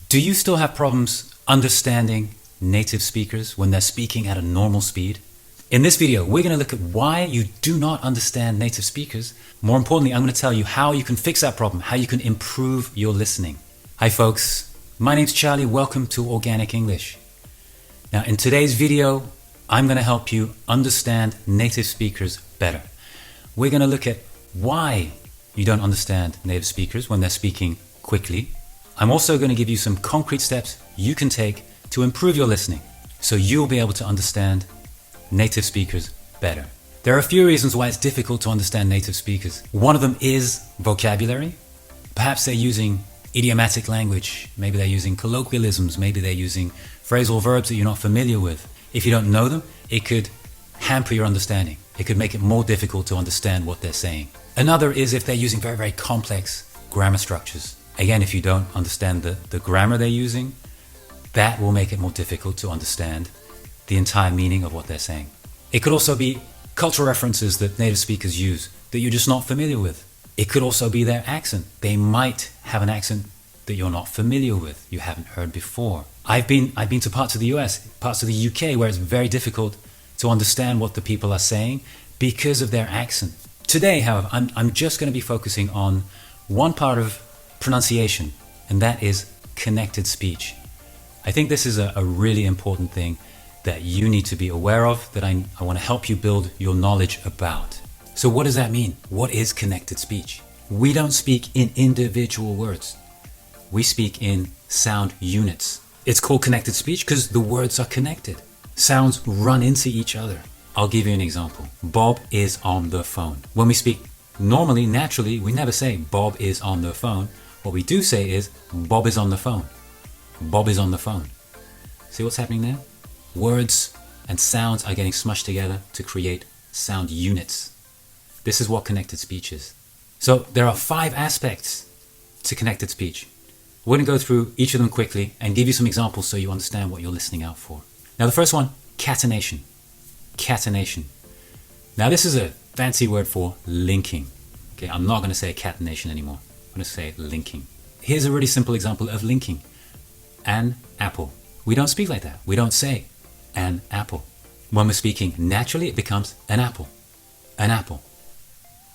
Do you still have problems understanding native speakers when they're speaking at a normal speed? In this video, we're going to look at why you do not understand native speakers. More importantly, I'm going to tell you how you can fix that problem, how you can improve your listening. Hi folks, my name's Charlie. Welcome to Organic English. Now in today's video, I'm going to help you understand native speakers better. We're going to look at why you don't understand native speakers when they're speaking quickly. I'm also going to give you some concrete steps you can take to improve your listening so you'll be able to understand native speakers better. There are a few reasons why it's difficult to understand native speakers. One of them is vocabulary. Perhaps they're using idiomatic language, maybe they're using colloquialisms, maybe they're using phrasal verbs that you're not familiar with. If you don't know them, it could hamper your understanding. It could make it more difficult to understand what they're saying. Another is if they're using very, very complex grammar structures. Again, if you don't understand the grammar they're using, that will make it more difficult to understand the entire meaning of what they're saying. It could also be cultural references that native speakers use that you're just not familiar with. It could also be their accent. They might have an accent that you're not familiar with, you haven't heard before. I've been to parts of the US, parts of the UK where it's very difficult to understand what the people are saying because of their accent. Today, however, I'm just going to be focusing on one part of pronunciation, and that is connected speech. I think this is a really important thing that you need to be aware of, that I want to help you build your knowledge about. So what does that mean? What is connected speech? We don't speak in individual words. We speak in sound units. It's called connected speech because the words are connected. Sounds run into each other. I'll give you an example. Bob is on the phone. When we speak normally, naturally, we never say Bob is on the phone. What we do say is Bob is on the phone. Bob is on the phone. See what's happening there? Words and sounds are getting smushed together to create sound units. This is what connected speech is. So there are 5 aspects to connected speech. We're going to go through each of them quickly and give you some examples so you understand what you're listening out for. Now the first one, catenation. Catenation. Now this is a fancy word for linking. Okay, I'm not going to say catenation anymore. I'm going to say linking. Here's a really simple example of linking. An apple. We don't speak like that. We don't say an apple. When we're speaking naturally, it becomes an apple. An apple.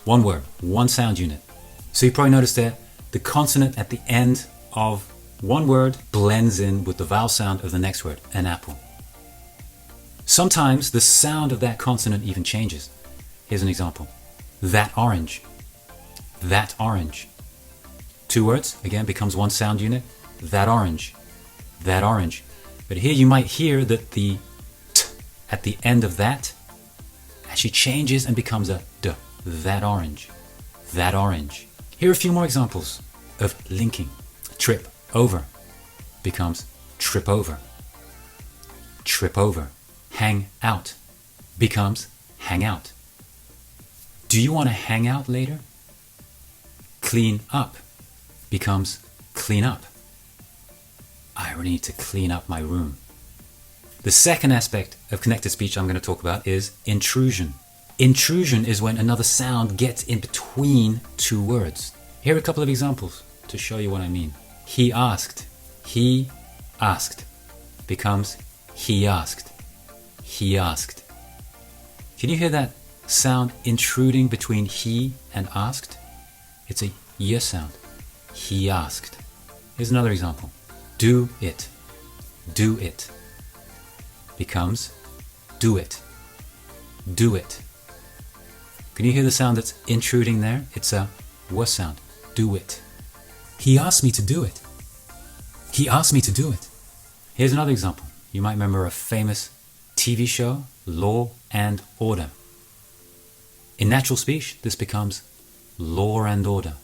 One word, one sound unit. So you probably noticed that the consonant at the end of one word blends in with the vowel sound of the next word, an apple. Sometimes the sound of that consonant even changes. Here's an example. That orange. That orange. 2 words, again, becomes one sound unit. That orange. That orange. But here you might hear that the t at the end of that actually changes and becomes a d. That orange. That orange. Here are a few more examples of linking. Trip over becomes trip over. Trip over. Hang out becomes hang out. Do you want to hang out later? Clean up becomes clean up. I really need to clean up my room. The second aspect of connected speech I'm going to talk about is intrusion. Intrusion is when another sound gets in between 2 words. Here are a couple of examples to show you what I mean. He asked. He asked becomes he asked. He asked. Can you hear that sound intruding between he and asked? It's a y sound. He asked. Here's another example. Do it. Do it becomes do it. Do it. Can you hear the sound that's intruding there? It's a w sound. Do it. He asked me to do it. He asked me to do it. Here's another example. You might remember a famous TV show, Law and Order. In natural speech, this becomes law and order.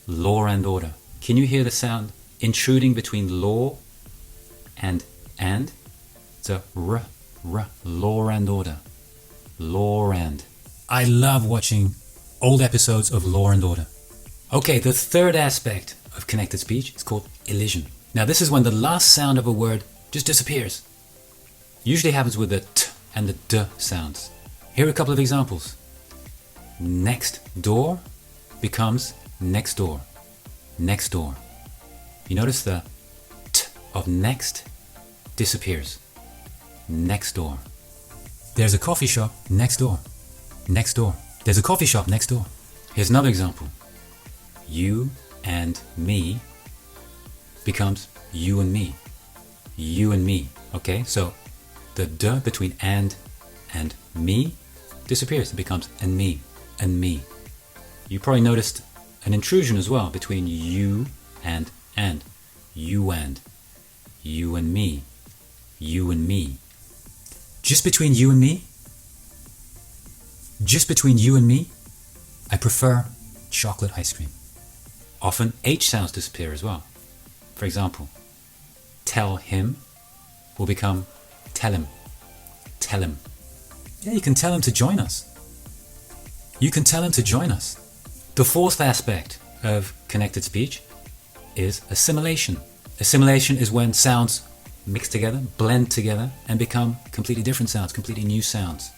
Law and order. Can you hear the sound intruding between law and? It's a r. Law and order. Law and. I love watching old episodes of Law and Order. Okay, the third aspect of connected speech is called elision. Now this is when the last sound of a word just disappears. Usually happens with the t and the d sounds. Here are a couple of examples. Next door becomes next door. Next door. You notice the of next disappears. Next door. There's a coffee shop next door. Next door. There's a coffee shop next door. Here's another example. You and me becomes you and me. You and me. Okay, so the "d" between and me disappears. It becomes and me. And. You probably noticed an intrusion as well between you and. You and. You and me. You and me. Just between you and me? Just between you and me? I prefer chocolate ice cream. Often H sounds disappear as well. For example, tell him will become tell him. Tell him. Yeah, you can tell him to join us. You can tell him to join us. The fourth aspect of connected speech is assimilation. Assimilation is when sounds mix together, blend together, and become completely different sounds, completely new sounds.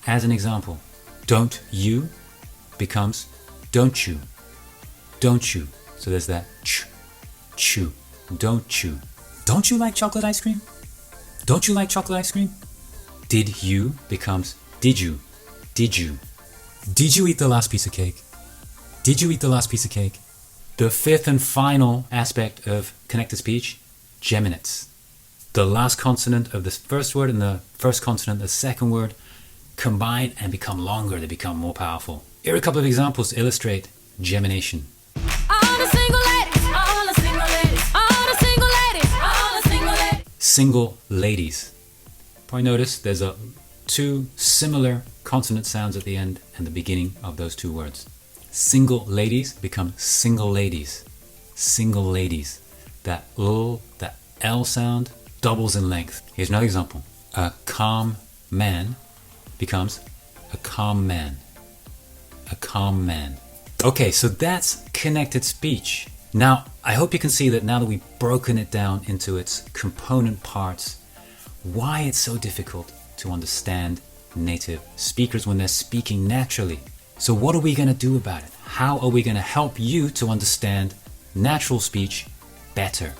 As an example, don't you becomes don't you. Don't you. So there's that chew. Don't chew. Don't you like chocolate ice cream? Don't you like chocolate ice cream? Did you becomes did you. Did you. Did you eat the last piece of cake? Did you eat the last piece of cake? The fifth and final aspect of connected speech, geminates. The last consonant of the first word and the first consonant of the second word combine and become longer. They become more powerful. Here are a couple of examples to illustrate gemination. All the single ladies, all the single ladies, all the single ladies, all the single ladies. Single ladies. Probably notice there's two similar consonant sounds at the end and the beginning of those two words. Single ladies become single ladies. Single ladies. That L, that L sound doubles in length. Here's another example. A calm man becomes a calm man. A calm man. Okay, so that's connected speech. Now, I hope you can see that now that we've broken it down into its component parts, why it's so difficult to understand native speakers when they're speaking naturally. So what are we going to do about it? How are we going to help you to understand natural speech better?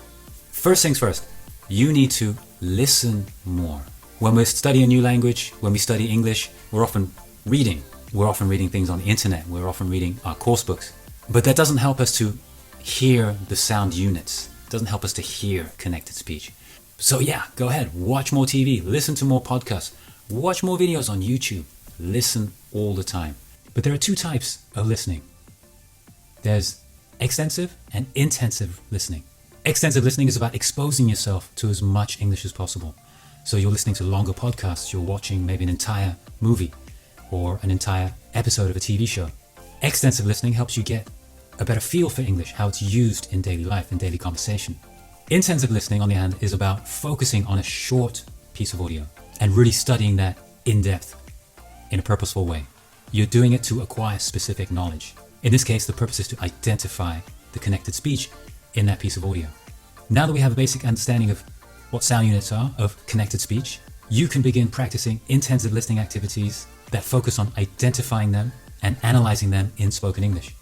First things first, you need to listen more. When we study a new language, when we study English, we're often reading. We're often reading things on the internet. We're often reading our course books. But that doesn't help us to hear the sound units. It doesn't help us to hear connected speech. So yeah, go ahead, watch more TV, listen to more podcasts, watch more videos on YouTube. Listen all the time. But there are two types of listening. There's extensive and intensive listening. Extensive listening is about exposing yourself to as much English as possible. So you're listening to longer podcasts, you're watching maybe an entire movie or an entire episode of a TV show. Extensive listening helps you get a better feel for English, how it's used in daily life, in daily conversation. Intensive listening, on the other hand, is about focusing on a short piece of audio and really studying that in depth in a purposeful way. You're doing it to acquire specific knowledge. In this case, the purpose is to identify the connected speech in that piece of audio. Now that we have a basic understanding of what sound units are of connected speech, you can begin practicing intensive listening activities that focus on identifying them and analyzing them in spoken English.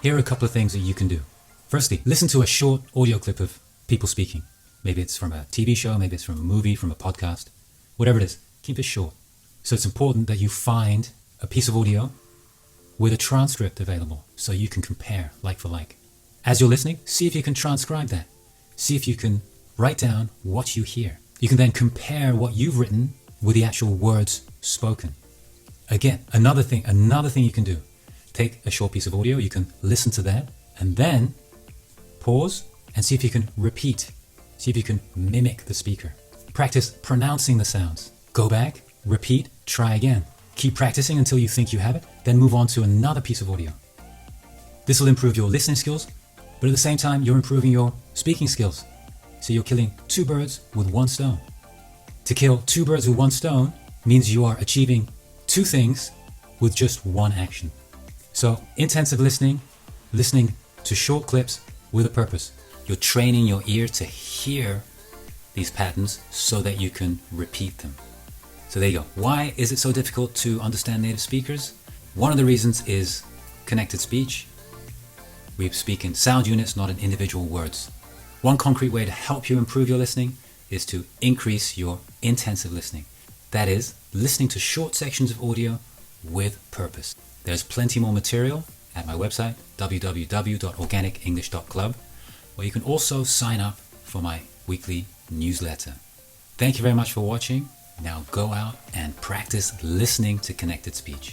Here are a couple of things that you can do. Firstly, listen to a short audio clip of people speaking. Maybe it's from a TV show, maybe it's from a movie, from a podcast, whatever it is, keep it short. So it's important that you find a piece of audio with a transcript available so you can compare like for like. As you're listening, see if you can transcribe that. See if you can write down what you hear. You can then compare what you've written with the actual words spoken. Again, another thing you can do. Take a short piece of audio, you can listen to that, and then pause and see if you can repeat. See if you can mimic the speaker. Practice pronouncing the sounds. Go back, repeat, try again. Keep practicing until you think you have it, then move on to another piece of audio. This will improve your listening skills, but at the same time, you're improving your speaking skills. So you're killing two birds with one stone. To kill two birds with one stone means you are achieving two things with just one action. So intensive listening to short clips with a purpose. You're training your ear to hear these patterns so that you can repeat them. So there you go. Why is it so difficult to understand native speakers? One of the reasons is connected speech. We speak in sound units, not in individual words. One concrete way to help you improve your listening is to increase your intensive listening. That is, listening to short sections of audio with purpose. There's plenty more material at my website, www.organicenglish.club, where you can also sign up for my weekly newsletter. Thank you very much for watching. Now go out and practice listening to connected speech.